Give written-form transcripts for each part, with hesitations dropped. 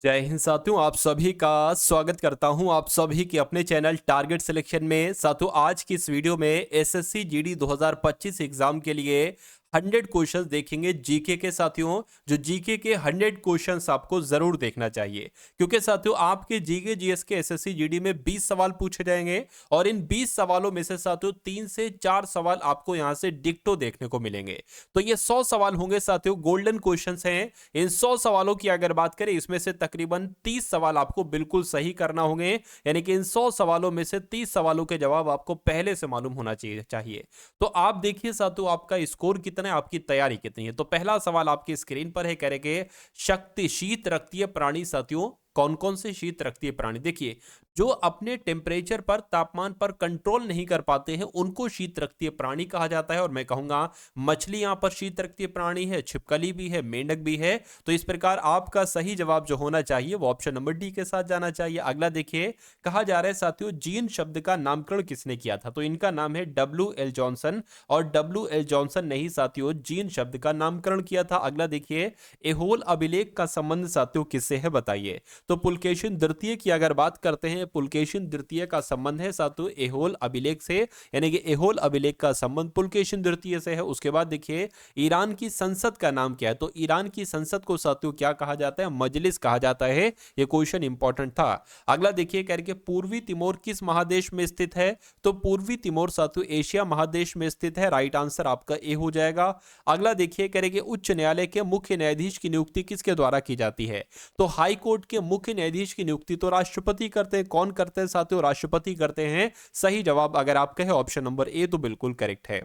जय हिंद साथियों, आप सभी का स्वागत करता हूं आप सभी के अपने चैनल टारगेट सिलेक्शन में। साथियों, आज की इस वीडियो में एसएससी जीडी 2025 एग्जाम के लिए 100 क्वेश्चंस देखेंगे जीके के। साथियों, जो जीके के 100 क्वेश्चंस आपको जरूर देखना चाहिए, क्योंकि साथियों आपके जीके जीएस के एसएससी जीडी में 20 सवाल पूछे जाएंगे और इन 20 सवालों में से साथियों 3 से 4 सवाल आपको यहां से डिक्टो देखने को मिलेंगे। तो ये 100 सवाल होंगे साथियों, गोल्डन क्वेश्चंस हैं। इन 100 सवालों की अगर बात करें, इसमें से तकरीबन 30 सवाल आपको बिल्कुल सही करना होंगे, यानी कि इन 100 सवालों में से 30 सवालों के जवाब आपको पहले से मालूम होना चाहिए। तो आप देखिए साथियों, आपका स्कोर कितना है, आपकी तैयारी कितनी है। तो पहला सवाल आपकी स्क्रीन पर है, करेंगे शक्ति शीत रक्तीय प्राणी। साथियों, कौन कौन से शीत रक्तीय प्राणी? देखिए, जो अपने टेम्परेचर पर, तापमान पर कंट्रोल नहीं कर पाते हैं, उनको शीत रक्तीय प्राणी कहा जाता है। और मैं कहूंगा मछली यहां पर शीत रक्तीय प्राणी है, छिपकली भी है, मेंढक भी है। तो इस प्रकार आपका सही जवाब जो होना चाहिए वो ऑप्शन नंबर डी के साथ जाना चाहिए। अगला देखिए, कहा जा रहा है साथियों, जीन शब्द का नामकरण किसने किया था? तो इनका नाम है W.L. जॉनसन, और W.L. जॉनसन ने ही साथियों जीन शब्द का नामकरण किया था। अगला देखिए, एहोल अभिलेख का संबंध साथियों किससे है, बताइए। तो पुलकेशिन द्वितीय की अगर बात करते हैं, पुलकेशिन द्वितीय का संबंध है साथियों एहोल अभिलेख से, यानी कि एहोल अभिलेख का संबंध पुलकेशिन द्वितीय से है। उसके बाद देखिए, ईरान की संसद का नाम क्या है? तो ईरान की संसद को साथियों क्या कहा जाता है? मजलिस कहा जाता है। यह क्वेश्चन इंपॉर्टेंट था। अगला देखिए, करके पूर्वी तिमोर किस महादेश में स्थित है? तो पूर्वी तिमोर साथियों एशिया महादेश में स्थित है। राइट आंसर आपका ए हो जाएगा। अगला देखिए, करेंगे उच्च न्यायालय के मुख्य न्यायाधीश की नियुक्ति किसके द्वारा की जाती है? तो हाई कोर्ट के मुख्य न्यायाधीश की नियुक्ति तो राष्ट्रपति करते हैं। कौन करते हैं साथियों? राष्ट्रपति करते हैं। सही जवाब अगर आप कहें ऑप्शन नंबर ए, तो बिल्कुल करेक्ट है।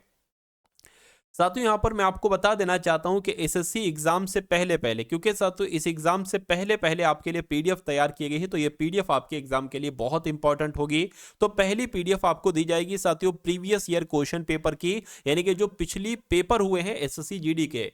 साथियों, यहां पर मैं आपको बता देना चाहता हूं कि एसएससी एग्जाम से पहले पहले, क्योंकि साथियों इस एग्जाम से पहले पहले आपके लिए पीडीएफ तैयार की गई है, तो ये पीडीएफ आपके एग्जाम के लिए बहुत इंपॉर्टेंट होगी। तो पहली पीडीएफ आपको दी जाएगी साथियों प्रीवियस ईयर क्वेश्चन पेपर की, यानी कि जो पिछली पेपर हुए हैं एसएससी जीडी के,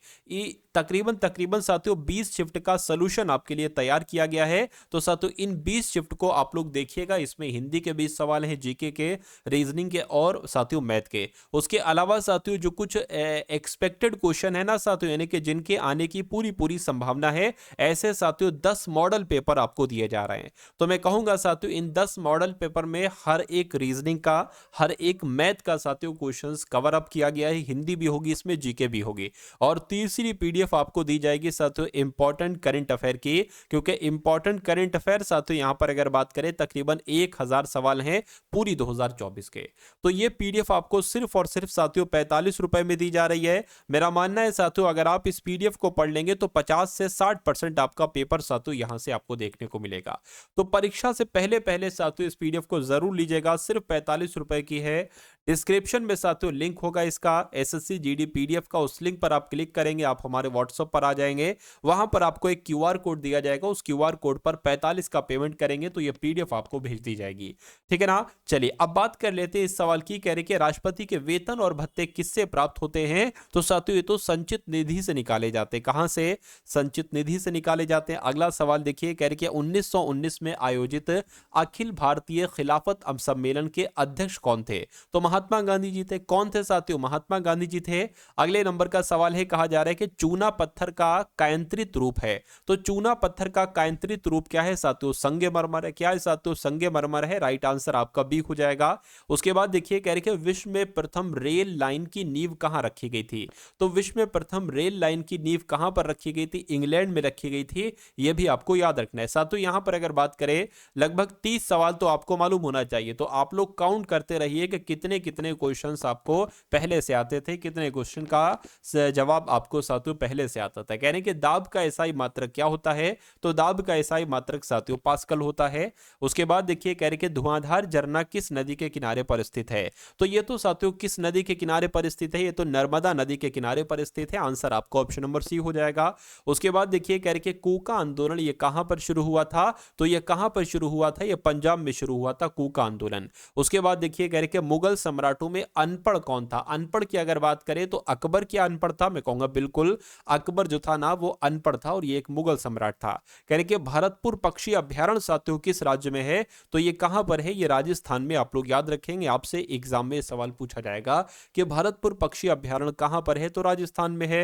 तकरीबन तकरीबन साथियों 20 शिफ्ट का सोल्यूशन आपके लिए तैयार किया गया है। तो साथियों इन 20 शिफ्ट को आप लोग देखिएगा। इसमें हिंदी के 20 सवाल हैं, जीके के, रीजनिंग के और साथियों मैथ के। उसके अलावा साथियों जो कुछ एक्सपेक्टेड क्वेश्चन है ना साथियों, यानी कि जिनके आने की पूरी पूरी संभावना है, ऐसे साथियों 10 मॉडल पेपर आपको दिए जा रहे हैं। तो मैं कहूंगा साथियों इन 10 मॉडल पेपर में हर एक रीजनिंग का, हर एक मैथ का साथियों क्वेश्चंस कवर अप किया गया है। हिंदी भी होगी इसमें, जीके भी होगी। और तीसरी पीडीएफ आपको दी जाएगी साथियों इंपॉर्टेंट करंट अफेयर की, क्योंकि इंपॉर्टेंट करंट अफेयर साथियों यहां पर अगर बात करें तकरीबन 1000 सवाल हैं पूरी 2024 के। तो ये पीडीएफ आपको सिर्फ और सिर्फ साथियों 45 रुपए में दी जा रही है। मेरा मानना है साथियों अगर आप इस पीडीएफ को पढ़ लेंगे तो 50 से 60% आपका पेपर साथियों यहां से आपको देखने को मिलेगा। तो परीक्षा से पहले पहले साथियों इस पीडीएफ को जरूर लीजिएगा, सिर्फ 45 रुपए की है। डिस्क्रिप्शन में साथियों लिंक होगा इसका एसएससी जीडी पीडीएफ का, उस लिंक पर आप क्लिक करेंगे, आप हमारे व्हाट्सएप पर आ जाएंगे। वहां पर आपको एक क्यूआर कोड दिया जाएगा, उस क्यूआर कोड पर 45 का पेमेंट करेंगे तो ये पीडीएफ आपको भेज दी जाएगी। ठीक है ना? चलिए अब बात कर लेते हैं इस सवाल की। कह रहे कि राष्ट्रपति के वेतन और भत्ते किससे प्राप्त होते हैं? तो साथियों ये तो संचित निधि से निकाले जाते हैं। कहां से? संचित निधि से निकाले जाते हैं। अगला सवाल देखिए, कह रहे कि 1919 में आयोजित अखिल भारतीय खिलाफत सम्मेलन के अध्यक्ष कौन थे? तो महात्मा गांधी जी थे। कौन थे साथियों? महात्मा गांधी जी थे। अगले नंबर का सवाल है, कहा जा रहा है कि चूना पत्थर का कायंत्रित रूप है। तो चूना पत्थर का कायंत्रित रूप क्या है साथियों? संगमरमर है। क्या है साथियों? संगमरमर है। राइट आंसर आपका बी हो जाएगा। उसके बाद देखिए, कह रहे कि विश्व में प्रथम रेल लाइन की नींव कहां रखी गई थी? तो विश्व में प्रथम रेल लाइन की नींव कहां पर रखी गई थी? इंग्लैंड में रखी गई थी। यह भी आपको याद रखना है साथियों। यहां पर अगर बात करें, लगभग 30 सवाल तो आपको मालूम होना चाहिए। तो आप लोग काउंट करते रहिए कि कितने कितने क्वेश्चंस आपको पहले से आते थे, कितने क्वेश्चन का जवाब आपको साथियों पहले से आता था। कहने के दाब का एसआई मात्रक क्या होता है? तो दाब का एसआई मात्रक साथियों पास्कल होता है। उसके बाद देखिए, कह रहे कि धुआंधार झरना किस नदी के किनारे पर स्थित है? तो ये तो साथियों किस नदी के किनारे पर स्थित है? ये तो नर्मदा नदी के किनारे पर स्थित है। आंसर आपको ऑप्शन नंबर सी हो जाएगा। उसके बाद देखिए, कह रहे कि कूका आंदोलन ये कहां पर शुरू हुआ था? तो ये कहां पर शुरू हुआ था? ये पंजाब में शुरू हुआ था, कूका आंदोलन। उसके बाद देखिए, कह रहे कि मुगल सम्राटों में अनपढ़ कौन था? अनपढ़ की अगर बात करें तो अकबर क्या अनपढ़ था? मैं कहूंगा बिल्कुल अकबर जो था ना वो अनपढ़ था, और ये एक मुगल सम्राट था। कह रहे कि भरतपुर पक्षी अभ्यारण्य साथियों किस राज्य में है? तो ये कहां पर है? ये राजस्थान में। आप लोग याद रखेंगे, आपसे एग्जाम में सवाल पूछा जाएगा कि भरतपुर पक्षी अभ्यारण्य कहां पर है? तो राजस्थान में है।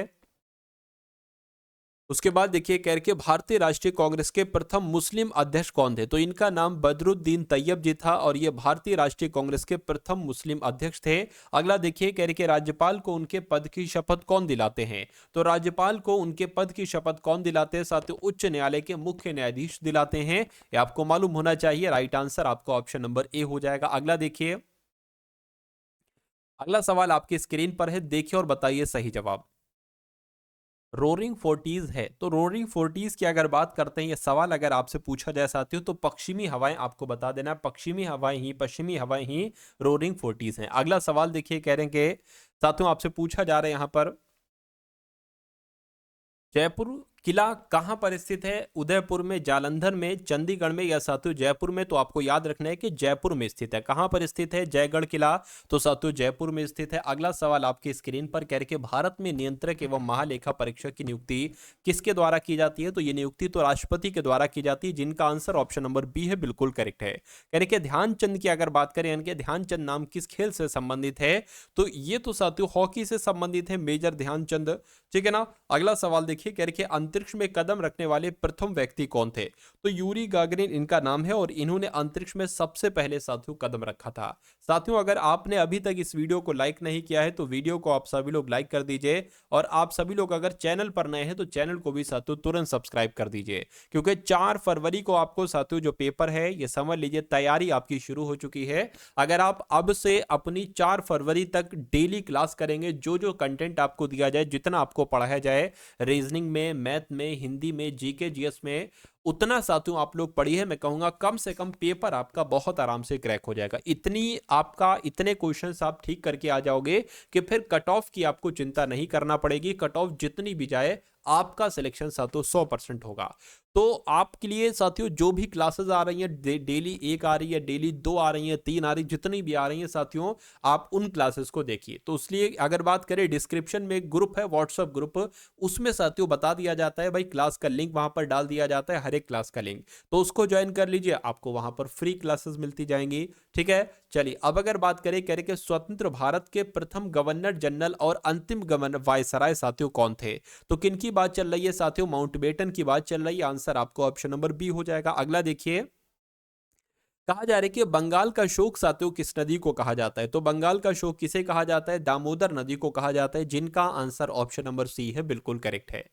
उसके बाद देखिए कह रहे कि भारतीय राष्ट्रीय कांग्रेस के प्रथम मुस्लिम अध्यक्ष कौन थे, तो इनका नाम बदरुद्दीन तैयब जी था और ये भारतीय राष्ट्रीय कांग्रेस के प्रथम मुस्लिम अध्यक्ष थे। अगला देखिए कह रहे कि राज्यपाल को उनके पद की शपथ कौन दिलाते हैं, तो राज्यपाल को उनके पद की शपथ कौन दिलाते हैं, साथ ही उच्च न्यायालय के मुख्य न्यायाधीश दिलाते हैं। ये आपको मालूम होना चाहिए। राइट आंसर आपका ऑप्शन नंबर ए हो जाएगा। अगला देखिए, अगला सवाल आपकी स्क्रीन पर है, देखिए और बताइए सही जवाब। रोरिंग फोर्टीज है, तो रोरिंग फोर्टीज की अगर बात करते हैं, ये सवाल अगर आपसे पूछा जाए साथियों, तो पश्चिमी हवाएं आपको बता देना है, पश्चिमी हवाएं ही रोरिंग फोर्टीज हैं। अगला सवाल देखिए कह रहे हैं कि साथियों आपसे पूछा जा रहा है यहां पर, जयपुर किला कहां पर स्थित है, उदयपुर में, जालंधर में, चंडीगढ़ में या साथियों जयपुर में, तो आपको याद रखना है कि जयपुर में स्थित है। कहां पर स्थित है जयगढ़ किला, तो साथियों जयपुर में स्थित है। अगला सवाल आपकी स्क्रीन पर कह रहे कि भारत में नियंत्रक एवं महालेखा परीक्षक की नियुक्ति किसके द्वारा की जाती है, तो ये नियुक्ति तो राष्ट्रपति के द्वारा की जाती है, जिनका आंसर ऑप्शन नंबर बी है, बिल्कुल करेक्ट है। कह रहे कि ध्यानचंद की अगर बात करें, यानी कि ध्यानचंद नाम किस खेल से संबंधित है, तो ये तो साथियों हॉकी से संबंधित है, मेजर ध्यानचंद, ठीक है ना। अगला सवाल देखिए कह रहे कि अंतरिक्ष में कदम रखने वाले प्रथम व्यक्ति कौन थे, तो यूरी गागरिन इनका नाम है और इन्होंने अंतरिक्ष में सबसे पहले साथियों कदम रखा था। साथियों अगर आपने अभी तक इस वीडियो को लाइक नहीं किया है तो वीडियो को आप सभी लोग लाइक कर दीजिए, और आप सभी लोग अगर चैनल पर नए हैं तो चैनल को भी साथियों तुरंत सब्सक्राइब कर दीजिए, क्योंकि 4 फरवरी को आपको साथियों जो पेपर है ये समझ लीजिए तैयारी आपकी शुरू हो चुकी है। अगर आप अब से अपनी 4 फरवरी तक डेली क्लास करेंगे, जो जो कंटेंट आपको दिया जाए, जितना आपको पढ़ाया जाए, रीजनिंग में, मैथ में, हिंदी में, जीके जीएस में, उतना साथियों आप लोग पढ़िए। मैं कहूंगा कम से कम पेपर आपका बहुत आराम से क्रैक हो जाएगा। इतने क्वेश्चंस आप ठीक करके आ जाओगे कि फिर कट ऑफ की आपको चिंता नहीं करना पड़ेगी। कट ऑफ जितनी भी जाए आपका सिलेक्शन साथियों 100% होगा। तो आपके लिए साथियों जो भी क्लासेस आ रही हैं, डेली 1 आ रही है, डेली 2 आ रही है, 3 आ रही, जितनी भी आ रही हैं साथियों, आप उन क्लासेस को देखिए। तो इसलिए अगर बात करें, डिस्क्रिप्शन में एक ग्रुप है, व्हाट्सएप ग्रुप, उसमें साथियों बता दिया जाता है भाई, क्लास का लिंक वहां पर डाल दिया जाता है, हर एक क्लास का लिंक, तो उसको ज्वाइन कर लीजिए, आपको वहां पर फ्री क्लासेस मिलती जाएंगी, ठीक है। चलिए अब अगर बात करें, कह रहे कि स्वतंत्र भारत के प्रथम गवर्नर जनरल और अंतिम गवर्नर वायसराय साथियों कौन थे, तो किनकी बात चल रही है साथियों, माउंटबेटन की बात चल रही है। आंसर आपको ऑप्शन नंबर बी हो जाएगा। अगला देखिए, कहा जा रहा है कि बंगाल का शोक साथियों किस नदी को कहा जाता है, तो बंगाल का शोक किसे कहा जाता है, दामोदर नदी को कहा जाता है, जिनका आंसर ऑप्शन नंबर सी है, बिल्कुल करेक्ट है।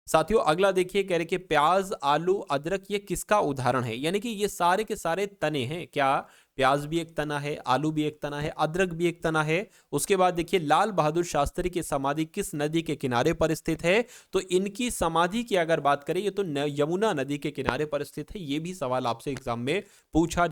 साथियों अगला देखिए, कह रहे कि प्याज, आलू, अदरक ये किसका उदाहरण है, यानी कि ये सारे के सारे तने हैं क्या, प्याज भी एक तना है, आलू भी एक तना है, अदरक भी एक तना है। उसके बाद देखिए, लाल बहादुर शास्त्री की समाधि किस नदी के किनारे पर स्थित है, तो इनकी समाधि की अगर बात करें, ये तो यमुना नदी के किनारे पर स्थित है। ये भी सवाल आपसे एग्जाम में पूछा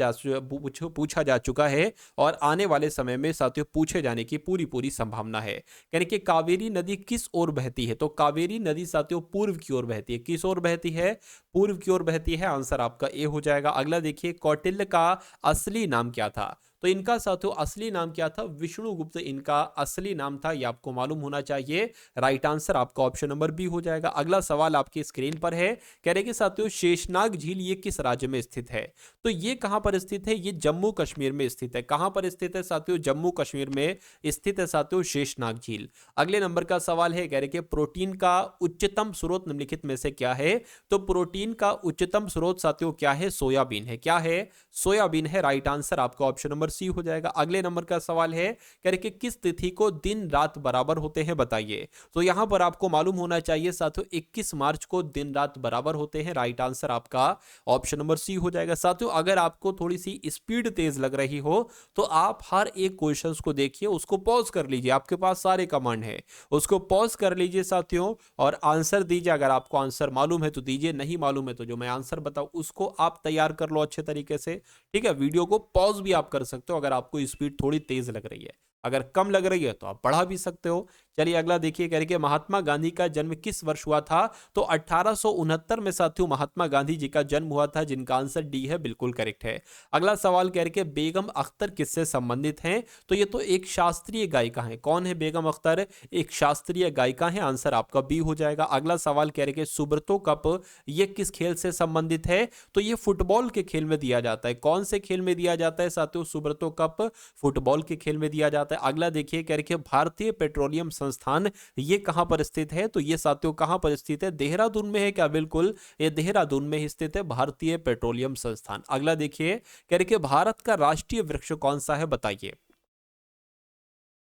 जा चुका है और आने वाले समय में साथियों पूछे जाने की पूरी पूरी संभावना है। यानी कि कावेरी नदी किस ओर बहती है, तो कावेरी नदी साथियों पूर्व की ओर बहती है। किस ओर बहती है, पूर्व की ओर बहती है। आंसर आपका ए हो जाएगा। अगला देखिए, कौटिल्य का असली नाम क्या था, तो इनका साथियों असली नाम क्या था, विष्णुगुप्त इनका असली नाम था, ये आपको मालूम होना चाहिए। राइट आंसर आपका ऑप्शन नंबर बी हो जाएगा। अगला सवाल आपकी स्क्रीन पर है, कह रहे कि साथियों शेषनाग झील ये किस राज्य में स्थित है, तो ये कहां पर स्थित है, ये जम्मू कश्मीर में स्थित है। कहां पर स्थित है साथियों, जम्मू कश्मीर में स्थित है साथियों शेषनाग झील। अगले नंबर का सवाल है, कह रहे कि प्रोटीन का उच्चतम स्रोत निम्नलिखित में से क्या है, तो प्रोटीन का उच्चतम स्रोत साथियों क्या है, सोयाबीन है। क्या है, सोयाबीन है। राइट आंसर आपका ऑप्शन नंबर सी हो जाएगा। अगले नंबर का सवाल है, कह रहे कि किस तिथि को दिन रात बराबर होते हैं, बताइए। तो यहां पर आपको मालूम होना चाहिए साथियों 21 मार्च को दिन रात बराबर होते हैं। राइट आंसर आपका ऑप्शन नंबर सी हो जाएगा। साथियों अगर आपको थोड़ी सी स्पीड तेज लग रही हो तो आप हर एक क्वेश्चंस को देखिए, उसको पॉज कर लीजिए, आपके पास सारे कमांड है, उसको पॉज कर लीजिए साथियों और आंसर दीजिए। अगर आपको आंसर मालूम है तो दीजिए, नहीं मालूम है तो जो मैं आंसर बताऊं उसको आप तैयार कर लो अच्छे तरीके से, ठीक है। वीडियो को पॉज भी आप कर सकते हो अगर आपको स्पीड थोड़ी तेज लग रही है, अगर कम लग रही है तो आप बढ़ा भी सकते हो। चलिए अगला देखिए, कह रहे कि महात्मा गांधी का जन्म किस वर्ष हुआ था, तो 1869 में साथियों महात्मा गांधी जी का जन्म हुआ था, जिनका आंसर डी है, बिल्कुल करेक्ट है। अगला सवाल कह रहे कि बेगम अख्तर किससे संबंधित हैं, तो ये तो एक शास्त्रीय गायिका है। कौन है बेगम अख्तर, एक शास्त्रीय गायिका है। आंसर आपका बी हो जाएगा। अगला सवाल कह रहे कि सुब्रतो कप ये किस खेल से संबंधित है, तो ये फुटबॉल के खेल में दिया जाता है। कौन से खेल में दिया जाता है साथियों, सुब्रतो कप फुटबॉल के खेल में दिया जाता है। अगला देखिए, कह रहे कि भारतीय पेट्रोलियम संस्थान ये कहाँ पर स्थित है? तो ये साथियों कहाँ पर स्थित है? देहरादून में है क्या? बिल्कुल, ये देहरादून में ही स्थित है, भारतीय पेट्रोलियम संस्थान। अगला देखिए, कह रहे कि भारत का राष्ट्रीय वृक्ष कौन सा है, बताइए।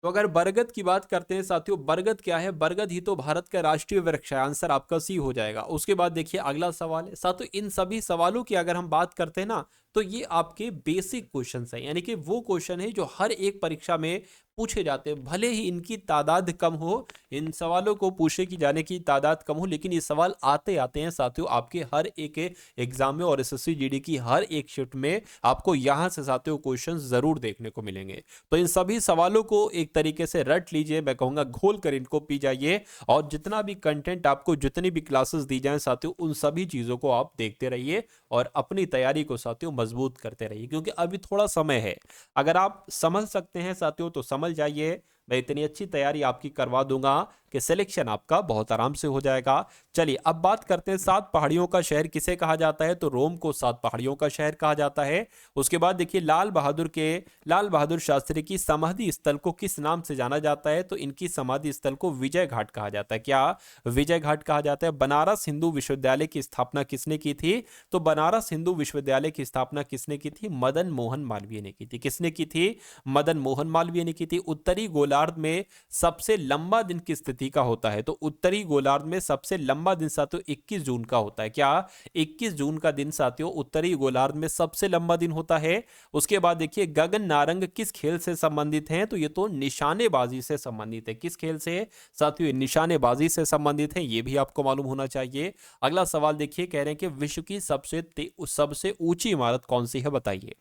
तो अगर बरगद की बात करते हैं साथियों, बरगद क्या है? बरगद ही तो भारत का राष्ट्रीय वृक्ष है। आंसर आपका सी हो जाएगा। उसके बाद देखिए अगला सवाल है साथियों, इन सभी सवालों की अगर हम बात करते हैं ना, तो ये आपके बेसिक क्वेश्चन है, यानी कि वो क्वेश्चन है जो हर एक परीक्षा में पूछे जाते हैं। भले ही इनकी तादाद कम हो, इन सवालों को पूछे की जाने की तादाद कम हो, लेकिन ये सवाल आते आते हैं साथियों आपके हर एक एग्जाम में, और एसएससी जीडी की हर एक शिफ्ट में आपको यहां से साथियों क्वेश्चन जरूर देखने को मिलेंगे। तो इन सभी सवालों को एक तरीके से रट लीजिए, मैं कहूंगा घोल कर इनको पी जाइए, और जितना भी कंटेंट आपको, जितनी भी क्लासेस दी जाएं साथियों, उन सभी चीजों को आप देखते रहिए और अपनी तैयारी को साथियों मजबूत करते रहिए, क्योंकि अभी थोड़ा समय है। अगर आप समझ सकते हैं साथियों तो समझ जाइए, मैं इतनी अच्छी तैयारी आपकी करवा दूंगा कि सिलेक्शन आपका बहुत आराम से हो जाएगा। चलिए अब बात करते हैं, सात पहाड़ियों का शहर किसे कहा जाता है? तो रोम को सात पहाड़ियों का शहर कहा जाता है। उसके बाद देखिए लाल बहादुर शास्त्री की समाधि स्थल को किस नाम से जाना जाता है? तो इनकी समाधि स्थल को विजय घाट कहा जाता है। क्या विजय घाट कहा जाता है? बनारस हिंदू विश्वविद्यालय की स्थापना किसने की थी? तो बनारस हिंदू विश्वविद्यालय की स्थापना किसने की थी? मदन मोहन मालवीय ने की थी। किसने की थी? मदन मोहन मालवीय ने की थी। उत्तरी गोलार्ध में सबसे लंबा दिन किस तिथि का होता है? तो उत्तरी गोलार्ध में सबसे लंबा दिन साथियों 21 जून का होता है। क्या 21 जून का दिन साथियों उत्तरी गोलार्ध में सबसे लंबा दिन होता है? उसके बाद देखिए गगन नारंग किस खेल से संबंधित हैं? तो ये तो निशानेबाजी से संबंधित है। किस खेल से साथियों? निशानेबाजी से संबंधित है, ये भी आपको मालूम होना चाहिए। अगला सवाल देखिए, कह रहे हैं कि विश्व की सबसे ऊंची इमारत कौन सी है, बताइए।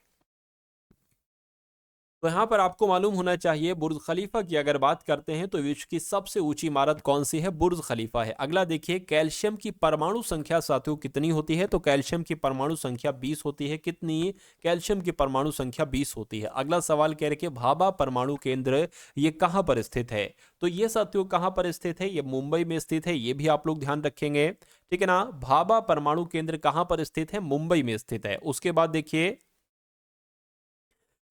तो यहां पर आपको मालूम होना चाहिए बुर्ज खलीफा की अगर बात करते हैं तो विश्व की सबसे ऊंची इमारत कौन सी है? बुर्ज खलीफा है। अगला देखिए, कैल्शियम की परमाणु संख्या साथियों कितनी होती है? तो कैल्शियम की परमाणु संख्या 20 होती है। कितनी? कैल्शियम की परमाणु संख्या 20 होती है। अगला सवाल कह रहे कि भाभा परमाणु केंद्र ये कहां पर स्थित है? तो ये साथियों कहां पर स्थित है? ये मुंबई में स्थित है, ये भी आप लोग ध्यान रखेंगे, ठीक है ना। भाभा परमाणु केंद्र कहां पर स्थित है? मुंबई में स्थित है। उसके बाद देखिए,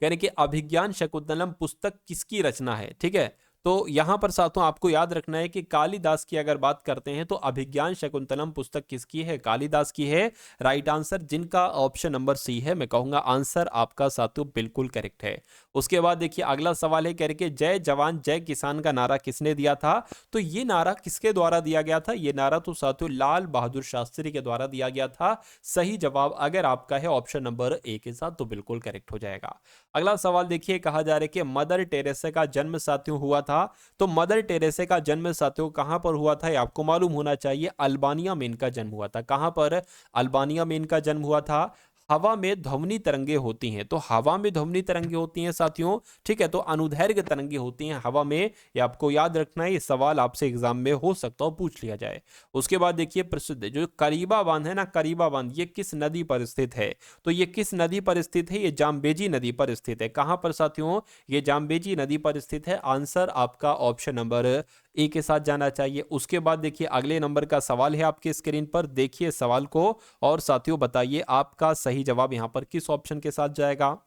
यानी कि अभिज्ञान शकुंतलम पुस्तक किसकी रचना है? ठीक है, तो यहां पर साथियों आपको याद रखना है कि कालिदास की अगर बात करते हैं तो अभिज्ञान शकुंतलम पुस्तक किसकी है? कालिदास की है। राइट आंसर, जिनका ऑप्शन नंबर सी है, मैं कहूंगा आंसर आपका साथियों बिल्कुल करेक्ट है। उसके बाद देखिए अगला सवाल है, कह रहे कि जय जवान जय किसान का नारा किसने दिया था? तो ये नारा किसके द्वारा दिया गया था? ये नारा तो साथियों लाल बहादुर शास्त्री के द्वारा दिया गया था। सही जवाब अगर आपका है ऑप्शन नंबर ए के साथ तो बिल्कुल करेक्ट हो जाएगा। अगला सवाल देखिए, कहा जा रहा है कि मदर टेरेसा का जन्म साथियों हुआ था। तो मदर टेरेसा का जन्म साथियों कहां पर हुआ था? ये आपको मालूम होना चाहिए। अल्बानिया में इनका जन्म हुआ था। कहां पर? अल्बानिया में इनका जन्म हुआ था। हवा में ध्वनि तरंगे होती हैं, तो हवा में ध्वनि तरंगे होती हैं साथियों, ठीक है, तो अनुदैर्घ्य तरंगे होती हैं हवा में, ये आपको याद रखना है। ये सवाल आपसे एग्जाम में हो सकता हो पूछ लिया जाए। उसके बाद देखिए प्रसिद्ध जो करीबा बांध है ना, करीबा बांध, ये किस नदी पर स्थित है? तो ये किस नदी पर स्थित है? ये जाम्बेजी नदी पर स्थित है। कहां पर साथियों? ये जाम्बेजी नदी पर स्थित है। आंसर आपका ऑप्शन नंबर ए के साथ जाना चाहिए। उसके बाद देखिए अगले नंबर का सवाल है आपके स्क्रीन पर, देखिए सवाल को और साथियों बताइए आपका सही जवाब यहां पर किस ऑप्शन के साथ जाएगा।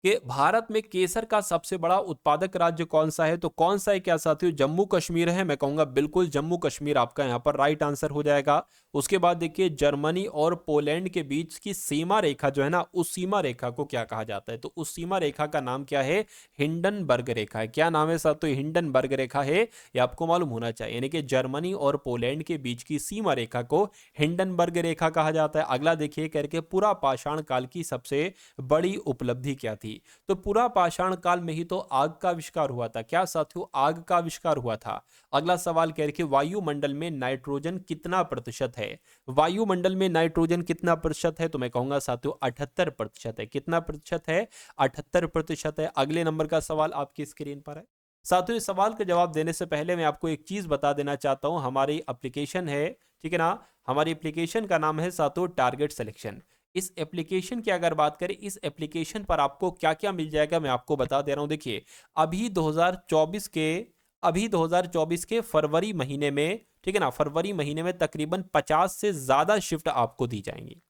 कि भारत में केसर का सबसे बड़ा उत्पादक राज्य कौन सा है? तो कौन सा है क्या साथियों? जम्मू कश्मीर है। मैं कहूंगा बिल्कुल जम्मू कश्मीर आपका यहां पर राइट आंसर हो जाएगा। उसके बाद देखिए जर्मनी और पोलैंड के बीच की सीमा रेखा जो है ना, उस सीमा रेखा को क्या कहा जाता है? तो उस सीमा रेखा का नाम क्या है? हिंडनबर्ग रेखा है। क्या नाम है साथियों? हिंडनबर्ग रेखा है, ये आपको मालूम होना चाहिए। यानी कि जर्मनी और पोलैंड के बीच की सीमा रेखा को हिंडनबर्ग रेखा कहा जाता है। अगला देखिए करके पूरा पाषाण काल की सबसे बड़ी उपलब्धि क्या थी? तो पूरा पाषाण काल में ही तो आग का आविष्कार हुआ था। क्या साथियों? आग का आविष्कार हुआ था। अगला सवाल कह रहे कि वायुमंडल में नाइट्रोजन कितना प्रतिशत है? वायुमंडल में नाइट्रोजन कितना प्रतिशत है? तो मैं कहूंगा साथियों 78% है। कितना प्रतिशत है? 78% है। अगले नंबर का सवाल आपकी स्क्रीन पर है साथियों। इस सवाल का जवाब देने से पहले मैं आपको एक चीज बता देना चाहता हूं। हमारी एप्लीकेशन है, ठीक है ना, हमारी एप्लीकेशन का नाम है साथियों टारगेट सिलेक्शन। इस एप्लीकेशन की अगर बात करें, इस एप्लीकेशन पर आपको क्या क्या मिल जाएगा मैं आपको बता दे रहा हूं। देखिए अभी 2024 के फरवरी महीने में, ठीक है ना, फरवरी महीने में तकरीबन 50 से ज्यादा शिफ्ट आपको दी जाएंगी।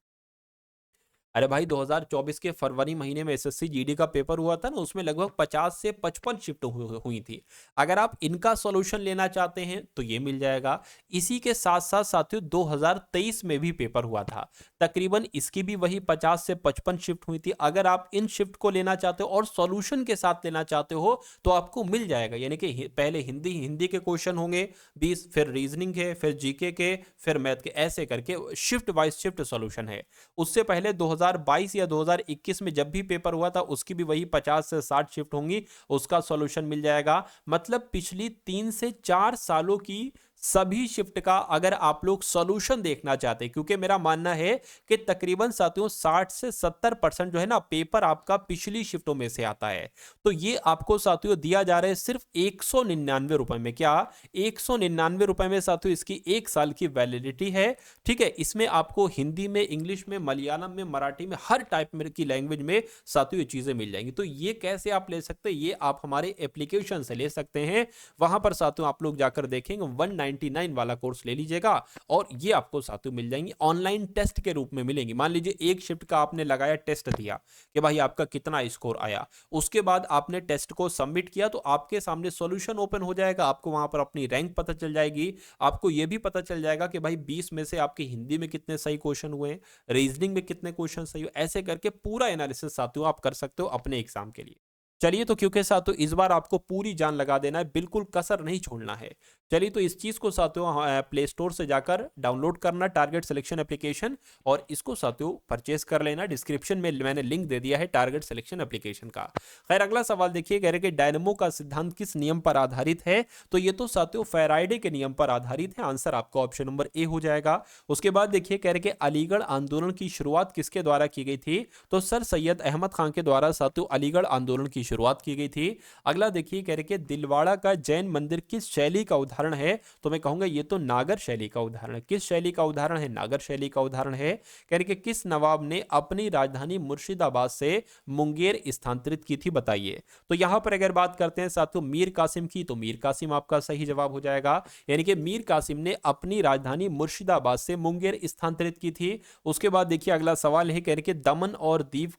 अरे भाई 2024 के फरवरी महीने में एसएससी जीडी का पेपर हुआ था ना, उसमें लगभग 50 से 55 शिफ्ट हुई थी। अगर आप इनका सॉल्यूशन लेना चाहते हैं तो ये मिल जाएगा। इसी के साथ साथ साथियों 2023 में भी पेपर हुआ था, तकरीबन इसकी भी वही 50 से 55 शिफ्ट हुई थी। अगर आप इन शिफ्ट को लेना चाहते हो और सॉल्यूशन के साथ लेना चाहते हो तो आपको मिल जाएगा। यानी कि पहले हिंदी हिंदी के क्वेश्चन होंगे 20, फिर रीजनिंग के, फिर जीके के, फिर मैथ के, ऐसे करके शिफ्ट वाइज शिफ्ट सॉल्यूशन है। उससे पहले 2022 या 2021 में जब भी पेपर हुआ था उसकी भी वही 50 से 60 शिफ्ट होंगी, उसका सॉल्यूशन मिल जाएगा। मतलब पिछली 3 से 4 सालों की सभी शिफ्ट का अगर आप लोग सॉल्यूशन देखना चाहते हैं, क्योंकि मेरा मानना है कि तकरीबन साथियों 60 से 70% जो है ना पेपर आपका पिछली शिफ्टों में से आता है। तो ये आपको साथियों दिया जा रहा है सिर्फ 199 रुपए में। क्या 199 रुपए में साथियों इसकी 1 साल की वैलिडिटी है। ठीक है, इसमें आपको हिंदी में, इंग्लिश में, मलयालम में, मराठी में, हर टाइप में की लैंग्वेज में साथियों ये चीजें मिल जाएंगी। तो ये कैसे आप ले सकते हैं, ये आप हमारे एप्लीकेशन से ले सकते हैं। वहां पर साथियों आप लोग जाकर देखेंगे 199 वाला कोर्स ले लीजिएगा और ये आपको साथियों मिल जाएंगी। ऑनलाइन टेस्ट के रूप में मिलेंगी। मान लीजिए एक शिफ्ट का आपने लगाया, टेस्ट दिया कि भाई आपका कितना स्कोर आया, उसके बाद आपने टेस्ट को सबमिट किया तो आपके सामने सॉल्यूशन ओपन हो जाएगा। आपको वहां पर अपनी रैंक पता चल जाएगी। आपको यह भी पता चल जाएगा कि भाई 20 में से आपके हिंदी में कितने सही क्वेश्चन हुए, रीजनिंग में कितने क्वेश्चन सही हुए, ऐसे करके पूरा एनालिसिस साथियों आप कर सकते हो अपने एग्जाम के लिए। चलिए, तो क्योंकि साथियों इस बार आपको पूरी जान लगा देना है, बिल्कुल कसर नहीं छोड़ना है। चलिए, तो इस चीज को साथियों प्ले स्टोर से जाकर डाउनलोड करना टारगेट सिलेक्शन एप्लीकेशन, और इसको साथियों परचेस कर लेना। डिस्क्रिप्शन में मैंने लिंक दे दिया है टारगेट सिलेक्शन एप्लीकेशन का। खैर, अगला सवाल देखिए, कह रहे कि डायनेमो का सिद्धांत किस नियम पर आधारित है। तो ये तो साथियों फैराडे के नियम पर आधारित है। आंसर आपका ऑप्शन नंबर ए हो जाएगा। उसके बाद देखिए, कह रहे कि अलीगढ़ आंदोलन की शुरुआत किसके द्वारा की गई थी। तो सर सैयद अहमद खान के द्वारा साथियों अलीगढ़ आंदोलन की शुरुआत की गई थी। अगला देखिए, कह रहे कि दिलवाड़ा का जैन मंदिर किस शैली का उदाहरण है। तो मैं कहूंगा ये तो नागर शैली का उदाहरण है। किस शैली का उदाहरण है, नागर शैली का उदाहरण है। कह रहे कि किस नवाब ने अपनी राजधानी मुर्शिदाबाद से मुंगेर स्थानांतरित की थी, बताइए। तो यहां पर अगर बात करते हैं साथियों मीर कासिम की, तो मीर कासिम आपका सही जवाब हो जाएगा। यानी कि मीर कासिम ने अपनी राजधानी मुर्शिदाबाद से मुंगेर स्थानांतरित की थी। उसके बाद देखिए अगला सवाल है, कह रहे कि दमन और दीव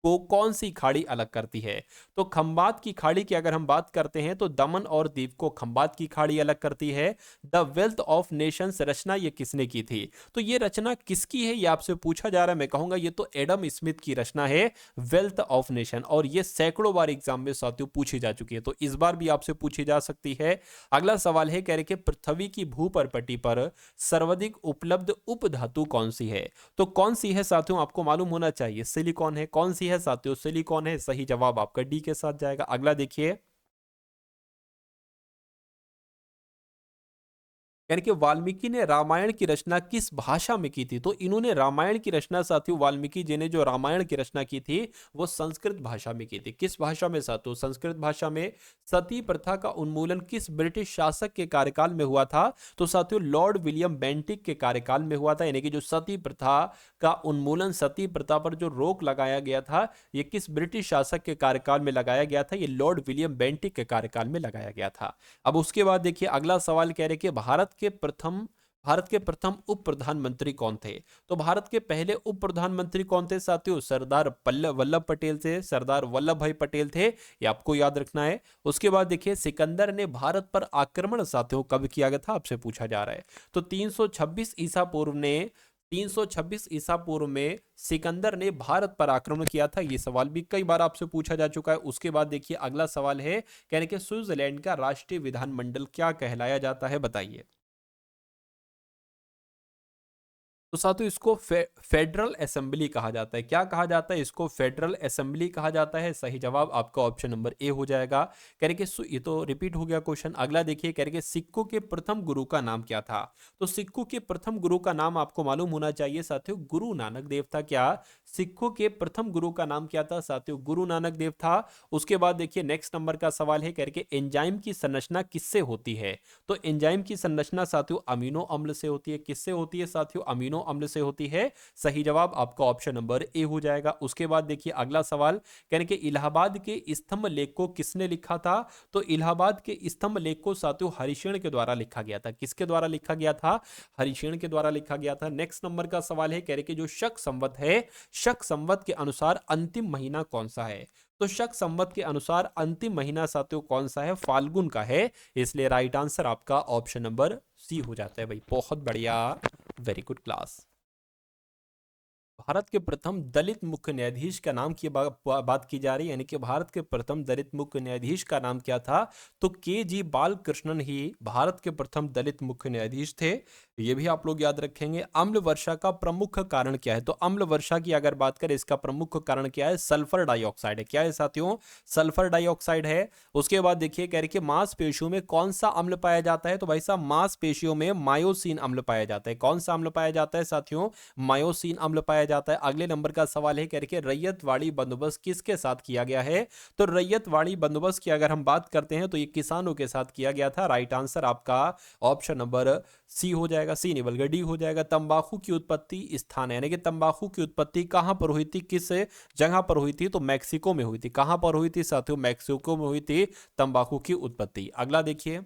को कौन सी खाड़ी अलग करती है। तो खंबात की खाड़ी की अगर हम बात करते हैं तो दमन और दीव को खंबात की खाड़ी अलग करती है। द वेल्थ ऑफ नेशंस रचना ये किसने की थी। तो ये रचना किसकी है, ये आपसे पूछा जा रहा है। मैं कहूंगा ये तो एडम स्मिथ की रचना है, वेल्थ ऑफ नेशन, और ये सैकड़ों बार एग्जाम में साथियों पूछी जा चुकी है, तो इस बार भी आपसे पूछी जा सकती है। अगला सवाल है, कह रहे कि पृथ्वी की भूपरपटी पर सर्वाधिक उपलब्ध उपधातु कौन सी है। तो कौन सी है साथियों आपको मालूम होना चाहिए। सिलिकॉन है। कौन सी है साथियों, सिलिकॉन है। सही जवाब आपका डी के साथ जाएगा। अगला देखिए, यानी कि वाल्मीकि ने रामायण की रचना किस भाषा में की थी। तो इन्होंने रामायण की रचना साथियों, वाल्मीकि जी ने जो रामायण की रचना की थी वो संस्कृत भाषा में की थी। किस भाषा में साथियों, संस्कृत भाषा में। सती प्रथा का उन्मूलन किस ब्रिटिश शासक के कार्यकाल में हुआ था। तो साथियों लॉर्ड विलियम बेंटिक के कार्यकाल में हुआ था। यानी कि जो सती प्रथा का उन्मूलन, सती प्रथा पर जो रोक लगाया गया था, ये किस ब्रिटिश शासक के कार्यकाल में लगाया गया था। ये लॉर्ड विलियम बेंटिक के कार्यकाल में लगाया गया था। अब उसके बाद देखिए अगला सवाल कह रहे कि भारत के प्रथम उप प्रधानमंत्री कौन थे। तो भारत के पहले उप प्रधानमंत्री कौन थे साथियों, सरदार वल्लभ पटेल थे। सरदार वल्लभ भाई पटेल थे, ये आपको याद रखना है। उसके बाद देखिए सिकंदर ने भारत पर आक्रमण साथियों कब किया गया था, आपसे पूछा जा रहा है। तो 326 ईसा पूर्व में सिकंदर ने भारत पर आक्रमण किया था। यह सवाल भी कई बार आपसे पूछा जा चुका है। उसके बाद देखिए अगला सवाल है, कहने के स्विट्जरलैंड का राष्ट्रीय विधानमंडल क्या कहलाया जाता है, बताइए। तो साथियों इसको फेडरल असेंबली कहा जाता है। क्या कहा जाता है इसको, फेडरल असेंबली कहा जाता है। सही जवाब आपका ऑप्शन नंबर ए हो जाएगा। कह रहे कि ये तो रिपीट हो गया क्वेश्चन। अगला देखिए, कह रहे कि सिक्कों के प्रथम गुरु का नाम क्या था। तो सिक्कों के प्रथम गुरु का नाम आपको मालूम होना चाहिए साथियों, गुरु नानक देव था। क्या सिक्कों के प्रथम गुरु का नाम क्या था साथियों, गुरु नानक देव था। उसके बाद देखिए नेक्स्ट नंबर का सवाल है, कह रहे कि एंजाइम की संरचना किससे होती है। तो एंजाइम की संरचना साथियों अमीनो अम्ल से होती है। किससे होती है साथियों, अमीनो अम्ल से होती है? सही जवाब आपका ऑप्शन नंबर ए हो जाएगा। उसके बाद देखिए अगला सवाल, कहने के इलाहाबाद के स्तंभ लेख को किसने लिखा था? तो इलाहाबाद के स्तंभ लेख को साथियों हरिशेन के द्वारा लिखा गया था। किसके द्वारा लिखा गया था? हरिशेन के द्वारा लिखा गया था। नेक्स्ट नंबर का सवाल है, कह रहे कि जो शक संवत है, शक संवत के अनुसार अंतिम महीना कौन सा है? तो शक संवत के अनुसार अंतिम महीना साथियों कौन सा है? फाल्गुन का है, इसलिए राइट आंसर आपका ऑप्शन नंबर सी हो जाता है भाई। बहुत बढ़िया, वेरी गुड क्लास। भारत के प्रथम दलित मुख्य न्यायाधीश का नाम की बात की जा रही है, यानी कि भारत के प्रथम दलित मुख्य न्यायाधीश का नाम क्या था? तो के जी बालकृष्णन ही भारत के प्रथम दलित मुख्य न्यायाधीश थे। ये भी आप लोग याद रखेंगे। अम्ल वर्षा का प्रमुख कारण क्या है? तो अम्ल वर्षा की अगर बात करें, इसका प्रमुख कारण क्या है? सल्फर डाइऑक्साइड है। क्या है साथियों? सल्फर डाइऑक्साइड है। उसके बाद देखिए कह रहे कि मांसपेशियों में कौन सा अम्ल पाया जाता है? तो भाई साहब मांसपेशियों में मायोसिन अम्ल पाया जाता है। कौन सा अम्ल पाया जाता है साथियों? मायोसिन अम्ल पाया जाता है। अगले नंबर का सवाल है, कह रहे कि रैयतवाड़ी बंदोबस्त किसके साथ किया गया है? तो रैयतवाड़ी बंदोबस्त की अगर हम बात करते हैं तो ये किसानों के साथ किया गया था। राइट आंसर आपका ऑप्शन नंबर सी हो जाएगा, सी नहीं बल्कि डी हो जाएगा। तंबाकू की उत्पत्ति स्थान है, यानी कि तंबाकू की उत्पत्ति कहां पर हुई थी, किस जगह पर हुई थी? तो मैक्सिको में हुई थी। कहां पर हुई थी साथियों? मैक्सिको में हुई थी तंबाकू की उत्पत्ति। अगला देखिए,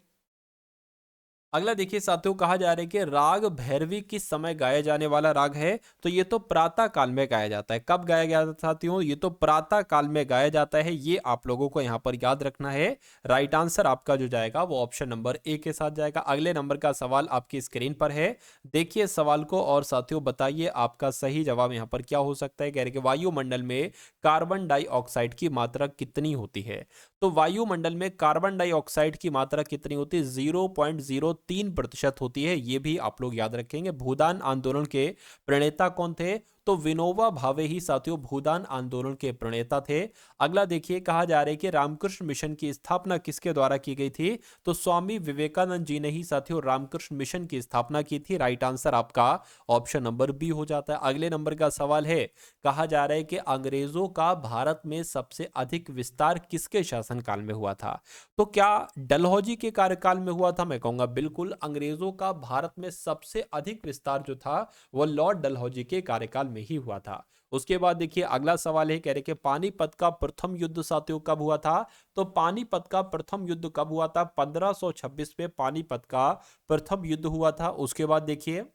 अगला देखिए साथियों, कहा जा रहा है कि राग भैरवी किस समय गाया जाने वाला राग है? तो ये तो प्रातः काल में गाया जाता है। कब गाया गया था साथियों? ये तो प्रातः काल में गाया जाता है। ये आप लोगों को यहां पर याद रखना है। राइट आंसर आपका जो जाएगा वो ऑप्शन नंबर ए के साथ जाएगा। अगले नंबर का सवाल आपकी स्क्रीन पर है, देखिए सवाल को और साथियों बताइए आपका सही जवाब यहां पर क्या हो सकता है। कह रहे कि वायुमंडल में कार्बन डाइऑक्साइड की मात्रा कितनी होती है? तो वायुमंडल में कार्बन डाइऑक्साइड की मात्रा कितनी होती है? 0.03% होती है। ये भी आप लोग याद रखेंगे। भूदान आंदोलन के प्रणेता कौन थे? तो विनोबा भावे ही साथियों भूदान आंदोलन के प्रणेता थे। अगला देखिए, कहा जा रहा है कि रामकृष्ण मिशन की स्थापना किसके द्वारा की गई थी? तो स्वामी विवेकानंद जी ने ही साथियों रामकृष्ण मिशन की स्थापना की थी। राइट आंसर आपका ऑप्शन नंबर बी हो जाता है। अगले नंबर का सवाल है, कहा जा रहा है कि अंग्रेजों का भारत में सबसे अधिक विस्तार किसके शासनकाल में हुआ था? तो क्या डलहौजी के कार्यकाल में हुआ था? मैं कहूंगा बिल्कुल। अंग्रेजों का भारत में सबसे अधिक विस्तार जो था वो लॉर्ड डलहौजी के कार्यकाल में ही हुआ था। उसके बाद देखिए अगला सवाल है, कह रहे कि पानीपत का प्रथम युद्ध साथियों कब हुआ था? तो पानीपत का प्रथम युद्ध कब हुआ था? 1526 में पानीपत का प्रथम युद्ध हुआ था। उसके बाद देखिए,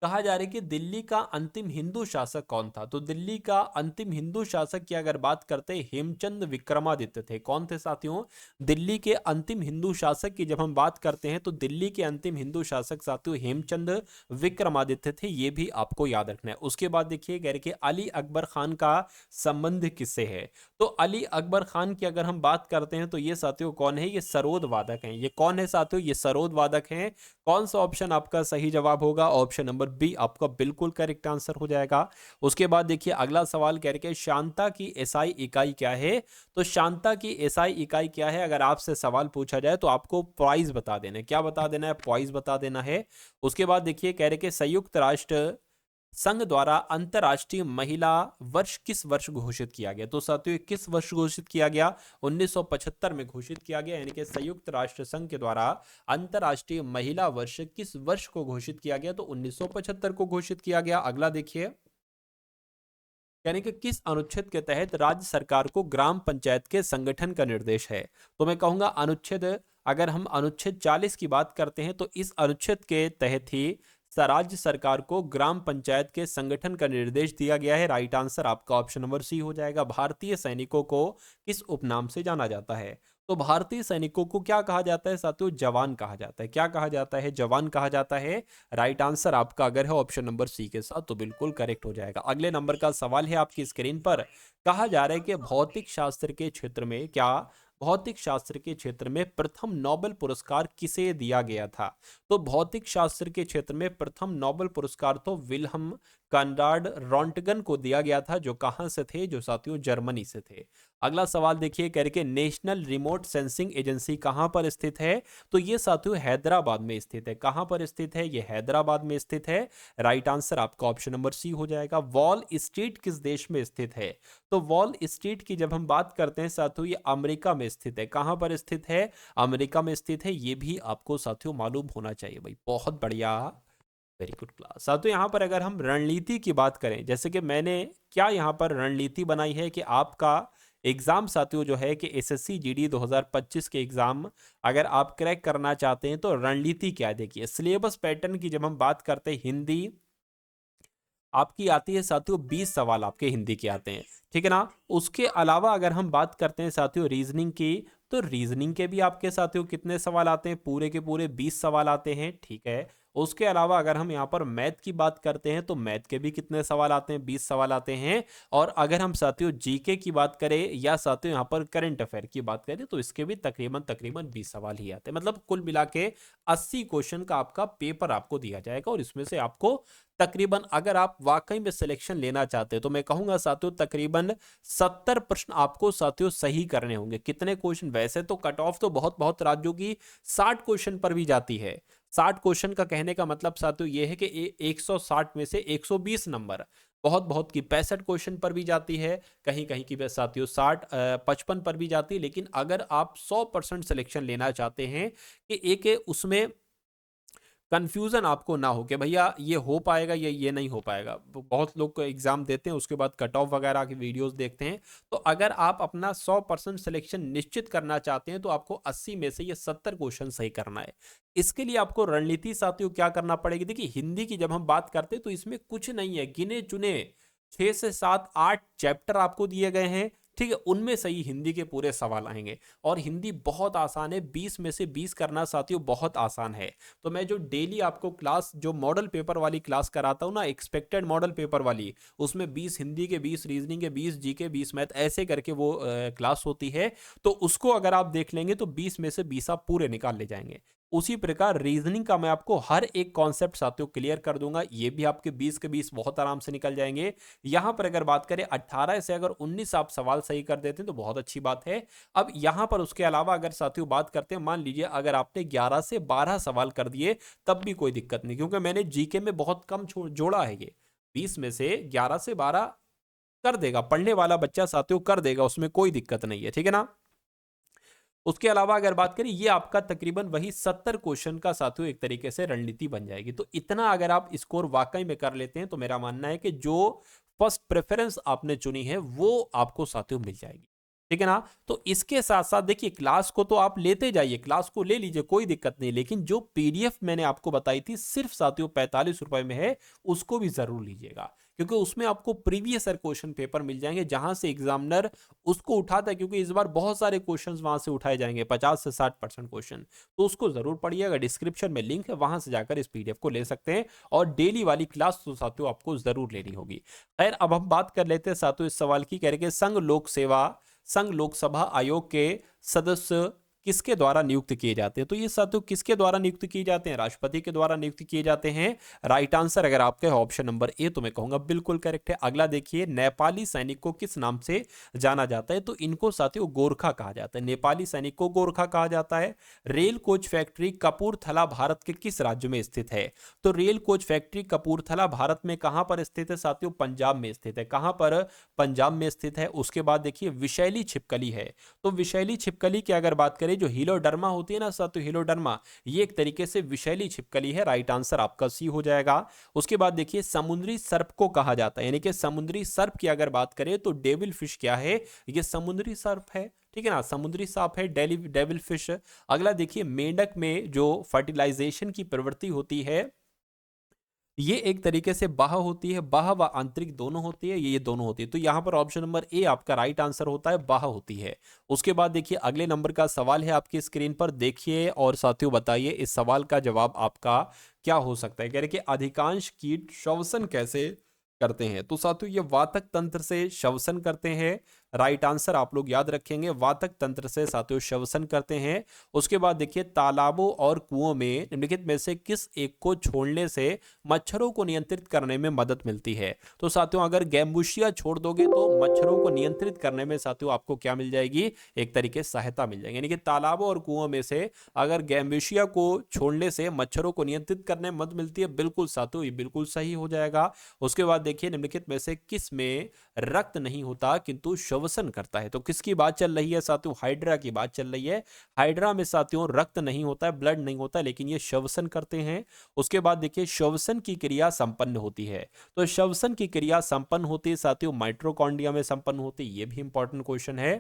कहा जा रहा है कि दिल्ली का अंतिम हिंदू शासक कौन था? तो दिल्ली का अंतिम हिंदू शासक की अगर बात करते हैं, हेमचंद विक्रमादित्य थे। कौन थे साथियों? दिल्ली के अंतिम हिंदू शासक की जब हम बात करते हैं तो दिल्ली के अंतिम हिंदू शासक साथियों हेमचंद विक्रमादित्य थे। ये भी आपको याद रखना है। उसके बाद देखिए कह रहे कि अली अकबर खान का संबंध किससे है? तो अली अकबर खान की अगर हम बात करते हैं तो ये साथियों कौन है? ये सरोद वादक हैं। ये कौन है साथियों? ये सरोद वादक हैं। कौन सा ऑप्शन आपका सही जवाब होगा? ऑप्शन नंबर बी आपका बिल्कुल करेक्ट आंसर हो जाएगा। उसके बाद देखिए अगला सवाल कह रहे हैं शांता की एसआई इकाई क्या है? तो शांता की एसआई इकाई क्या है? अगर आपसे सवाल पूछा जाए तो आपको पॉइज बता देना है। क्या बता देना है? पॉइज बता देना है। उसके बाद देखिए कह रहे कि संयुक्त राष्ट्र संघ द्वारा अंतरराष्ट्रीय महिला वर्ष किस वर्ष घोषित किया गया? तो साथियों किस वर्ष घोषित किया गया? 1975 में घोषित किया गया, यानी कि संयुक्त राष्ट्र संघ के द्वारा अंतरराष्ट्रीय महिला वर्ष किस वर्ष को घोषित किया गया? तो 1975 को घोषित किया गया। अगला देखिए, यानी कि किस अनुच्छेद के तहत राज्य सरकार को ग्राम पंचायत के संगठन का निर्देश है? तो मैं कहूंगा अनुच्छेद, अगर हम अनुच्छेद 40 की बात करते हैं तो इस अनुच्छेद के तहत ही राज्य सरकार को ग्राम पंचायत के संगठन का निर्देश दिया गया है। राइट आंसर आपका ऑप्शन नंबर सी हो जाएगा। भारतीय सैनिकों को किस उपनाम से जाना जाता है? तो भारतीय सैनिकों को क्या कहा जाता है साथियों? जवान कहा जाता है। क्या कहा जाता है? जवान कहा जाता है। राइट आंसर आपका अगर है ऑप्शन नंबर सी के साथ तो बिल्कुल करेक्ट हो जाएगा। अगले नंबर का सवाल है आपकी स्क्रीन पर, कहा जा रहा है कि भौतिक शास्त्र के क्षेत्र में क्या, भौतिक शास्त्र के क्षेत्र में प्रथम नोबेल पुरस्कार किसे दिया गया था? तो भौतिक शास्त्र के क्षेत्र में प्रथम नोबेल पुरस्कार तो विल्हम कॉनराड रॉन्टगन को दिया गया था, जो कहां से थे? जो साथियों जर्मनी से थे। अगला सवाल देखिए, कह रहे कि नेशनल रिमोट सेंसिंग एजेंसी कहां पर स्थित है? तो ये साथियों हैदराबाद में स्थित है। कहां पर स्थित है? ये हैदराबाद में स्थित है। राइट आंसर आपका ऑप्शन नंबर सी हो जाएगा। वॉल स्ट्रीट किस देश में स्थित है? तो वॉल स्ट्रीट की जब हम बात करते हैं साथियों, ये अमेरिका में स्थित है। कहां पर स्थित है? अमेरिका में स्थित है। ये भी आपको साथियों मालूम होना चाहिए भाई। बहुत बढ़िया। Very good class. साथियों यहाँ पर अगर हम रणनीति की बात करें, जैसे कि मैंने क्या यहाँ पर रणनीति बनाई है कि आपका एग्जाम साथियों जो है कि एसएससी जीडी 2025 के एग्जाम अगर आप क्रैक करना चाहते हैं तो रणनीति क्या है। देखिए सिलेबस पैटर्न की जब हम बात करते हैं, हिंदी आपकी आती है साथियों 20 सवाल आपके हिंदी के आते हैं, ठीक है ना। उसके अलावा अगर हम बात करते हैं साथियों रीजनिंग की, तो रीजनिंग के भी आपके साथियों कितने सवाल आते हैं, पूरे के पूरे 20 सवाल आते हैं, ठीक है। उसके अलावा अगर हम यहाँ पर मैथ की बात करते हैं तो मैथ के भी कितने सवाल आते हैं, 20 सवाल आते हैं। और अगर हम साथियों जीके की बात करें या साथियों यहाँ पर करंट अफेयर की बात करें तो इसके भी तकरीबन तकरीबन 20 सवाल ही आते हैं। मतलब कुल मिला के 80 क्वेश्चन का आपका पेपर आपको दिया जाएगा और इसमें से आपको तकरीबन अगर आप वाकई में सिलेक्शन लेना चाहते हैं तो मैं कहूंगा साथियों तकरीबन 70 प्रश्न आपको साथियों सही करने होंगे। कितने क्वेश्चन, वैसे तो कट ऑफ तो बहुत बहुत राज्यों की 60 क्वेश्चन पर भी जाती है। 60 क्वेश्चन का कहने का मतलब साथियों ये है कि 160 में से 120 नंबर, बहुत बहुत की 65 क्वेश्चन पर भी जाती है, कहीं कहीं की साथियों 55 पर भी जाती है। लेकिन अगर आप 100% सिलेक्शन लेना चाहते हैं कि एक उसमें कंफ्यूजन आपको ना हो कि भैया ये हो पाएगा या ये नहीं हो पाएगा। बहुत लोग को एग्जाम देते हैं उसके बाद कट ऑफ वगैरह की वीडियोस देखते हैं। तो अगर आप अपना 100% सिलेक्शन निश्चित करना चाहते हैं तो आपको 80 में से ये 70 क्वेश्चन सही करना है। इसके लिए आपको रणनीति साथियों क्या करना पड़ेगी। देखिए हिंदी की जब हम बात करते हैं तो इसमें कुछ नहीं है, गिने चुने 6 से 7 8 चैप्टर आपको दिए गए हैं, ठीक है। उनमें से ही हिंदी के पूरे सवाल आएंगे और हिंदी बहुत आसान है, 20 में से 20 करना साथियों बहुत आसान है। तो मैं जो डेली आपको क्लास जो मॉडल पेपर वाली क्लास कराता हूं ना, एक्सपेक्टेड मॉडल पेपर वाली, उसमें 20 हिंदी के, 20 रीजनिंग के, 20 जीके, 20 मैथ, ऐसे करके वो क्लास होती है। तो उसको अगर आप देख लेंगे तो 20 में से 20 आप पूरे निकाल ले जाएंगे। उसी प्रकार रीजनिंग का मैं आपको हर एक कॉन्सेप्ट साथियों क्लियर कर दूंगा, ये भी आपके 20 के 20 बहुत आराम से निकल जाएंगे। यहां पर अगर बात करें 18 से अगर 19 आप सवाल सही कर देते हैं तो बहुत अच्छी बात है। अब यहां पर उसके अलावा अगर साथियों बात करते हैं, मान लीजिए अगर आपने 11 से 12 सवाल कर दिए तब भी कोई दिक्कत नहीं, क्योंकि मैंने जीके में बहुत कम जोड़ा है। ये 20 में से 11 से 12 कर देगा, पढ़ने वाला बच्चा साथियों कर देगा, उसमें कोई दिक्कत नहीं है, ठीक है ना। उसके अलावा अगर बात करें, ये आपका तकरीबन वही 70 क्वेश्चन का साथियों एक तरीके से रणनीति बन जाएगी। तो इतना अगर आप स्कोर वाकई में कर लेते हैं तो मेरा मानना है कि जो फर्स्ट प्रेफरेंस आपने चुनी है वो आपको साथियों मिल जाएगी, ठीक है ना। तो इसके साथ साथ देखिए क्लास को तो आप लेते जाइए, क्लास को ले लीजिए, कोई दिक्कत नहीं, लेकिन जो पीडीएफ मैंने आपको बताई थी सिर्फ साथियों 45 रुपए में है, उसको भी जरूर लीजिएगा, क्योंकि उसमें आपको प्रीवियस ईयर क्वेश्चन पेपर मिल जाएंगे जहां से एग्जामिनर उसको उठाता है, क्योंकि इस बार बहुत सारे क्वेश्चंस वहां से उठाए जाएंगे, 50 से 60% क्वेश्चन। तो उसको जरूर पढ़िएगा, डिस्क्रिप्शन में लिंक है, वहां से जाकर इस पीडीएफ को ले सकते हैं। और डेली वाली क्लास तो साथियों आपको जरूर लेनी होगी। खैर अब हम बात कर लेते हैं साथियों इस सवाल की, कह रहे संघ लोकसभा आयोग के सदस्य किसके द्वारा नियुक्त किए जाते हैं। तो ये साथियों किसके द्वारा नियुक्त किए जाते हैं, राष्ट्रपति के द्वारा नियुक्त किए जाते हैं। राइट आंसर अगर आपका है ऑप्शन नंबर ए, तो मैं कहूंगा बिल्कुल करेक्ट है। अगला देखिए, नेपाली सैनिक को किस नाम से जाना जाता है। तो इनको साथियों गोरखा कहा जाता है, नेपाली सैनिक को गोरखा कहा जाता है। Rail coach factory Kapurthala Bharat के किस राज्य में स्थित है। तो rail coach factory Kapurthala Bharat में कहां पर स्थित है साथियों, पंजाब में स्थित है। कहां पर, पंजाब में स्थित है। उसके बाद देखिए विषैली छिपकली है, तो विषैली छिपकली की अगर बात करें, जो हीलोडर्मा होती है ना साथियों, हीलोडर्मा ये एक तरीके से विषैली छिपकली है। राइट आंसर आपका सी हो जाएगा। उसके बाद देखिए समुद्री सर्प को कहा जाता है, यानी कि समुद्री सर्प की अगर बात करें तो डेविल फिश क्या है, ये समुद्री सर्प है, ठीक है ना, समुद्री सांप है, डेविल फिश। अगला देखिए, मेंढक में जो फर्टिलाइजेशन की प्रवृत्ति होती है ये एक तरीके से बाह होती है, बाह व आंतरिक दोनों होती है, ये दोनों होती है। तो यहां पर ऑप्शन नंबर ए आपका राइट आंसर होता है, बाह होती है। उसके बाद देखिए अगले नंबर का सवाल है आपकी स्क्रीन पर, देखिए और साथियों बताइए इस सवाल का जवाब आपका क्या हो सकता है। कह रहे कि अधिकांश कीट श्वसन कैसे करते हैं। तो साथियों ये वातक तंत्र से श्वसन करते हैं। राइट आंसर आप लोग याद रखेंगे, वातक तंत्र से साथियों श्वसन करते हैं। उसके बाद देखिए तालाबों और कुओं में निम्नलिखित में से किस एक को छोड़ने से मच्छरों को नियंत्रित करने में मदद मिलती है। तो साथियों अगर गैम्बुशिया छोड़ दोगे तो मच्छरों को नियंत्रित करने में साथियों आपको क्या मिल जाएगी, एक तरीके से सहायता मिल जाएगी। यानी कि तालाबों और कुओं में से अगर गैम्बुशिया को छोड़ने से मच्छरों को नियंत्रित करने में मदद मिलती है, बिल्कुल साथियों ये बिल्कुल सही हो जाएगा। उसके बाद देखिए निम्नलिखित में से किस में रक्त नहीं होता किंतु श्वसन करता है। तो किसकी बात चल रही है साथियों? हाइड्रा की बात चल रही है। हाइड्रा में साथियों रक्त नहीं होता है, ब्लड नहीं होता है, लेकिन ये श्वसन करते हैं। उसके बाद देखिए श्वसन की क्रिया संपन्न होती है। तो श्वसन की क्रिया संपन्न होती है साथियों माइटोकॉन्ड्रिया में संपन्न होती है। ये भी इंपॉर्टेंट क्वेश्चन है।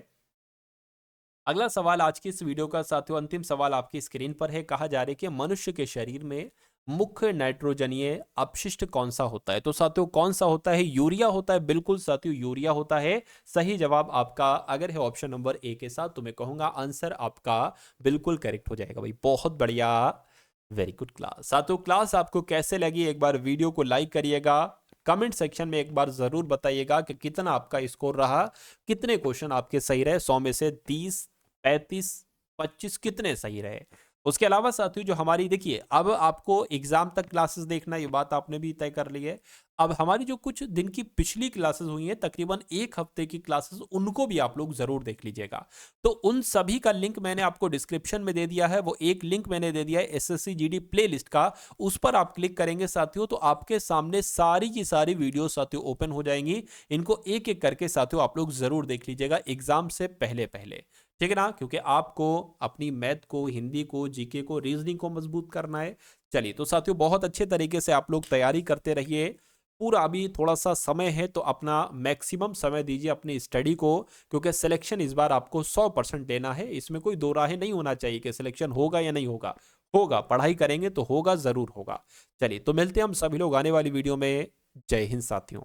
अगला सवाल आज की इस वीडियो का साथियों अंतिम सवाल आपकी स्क्रीन पर है। कहा जा रहा है कि मनुष्य के शरीर में मुख्य नाइट्रोजनीय अपशिष्ट कौन सा होता है? तो साथियों कौन सा होता है? यूरिया होता है। बिल्कुल साथियों यूरिया होता है। सही जवाब आपका अगर है ऑप्शन नंबर ए के साथ तो मैं कहूंगा आंसर आपका बिल्कुल करेक्ट हो जाएगा भाई। बहुत बढ़िया, वेरी गुड क्लास। साथियों क्लास आपको कैसे लगी? एक बार वीडियो को लाइक करिएगा, कमेंट सेक्शन में एक बार जरूर बताइएगा कि कितना आपका स्कोर रहा, कितने क्वेश्चन आपके सही रहे, 100 में से 30, 35, 25 कितने सही रहे। उसके अलावा साथियों जो हमारी देखिए अब आपको एग्जाम तक क्लासेस देखना, ये बात आपने भी तय कर ली है। अब हमारी जो कुछ दिन की पिछली क्लासेस हुई हैं तकरीबन 1 हफ्ते की क्लासेस, उनको भी आप लोग जरूर देख लीजिएगा। तो उन सभी का लिंक मैंने आपको डिस्क्रिप्शन में दे दिया है। वो एक लिंक मैंने दे दिया है एसएससी जीडी प्ले लिस्ट का, उस पर आप क्लिक करेंगे साथियों तो आपके सामने सारी की सारी वीडियो साथियों ओपन हो जाएंगी। इनको एक एक करके साथियों आप लोग जरूर देख लीजिएगा एग्जाम से पहले पहले, ठीक है ना? क्योंकि आपको अपनी मैथ को, हिंदी को, जीके को, रीजनिंग को मजबूत करना है। चलिए तो साथियों बहुत अच्छे तरीके से आप लोग तैयारी करते रहिए। पूरा अभी थोड़ा सा समय है तो अपना मैक्सिमम समय दीजिए अपनी स्टडी को, क्योंकि सिलेक्शन इस बार आपको 100% देना है। इसमें कोई दो राहें नहीं होना चाहिए कि सिलेक्शन होगा या नहीं होगा। होगा, पढ़ाई करेंगे तो होगा, जरूर होगा। चलिए तो मिलते हैं हम सभी लोग आने वाली वीडियो में। जय हिंद साथियों।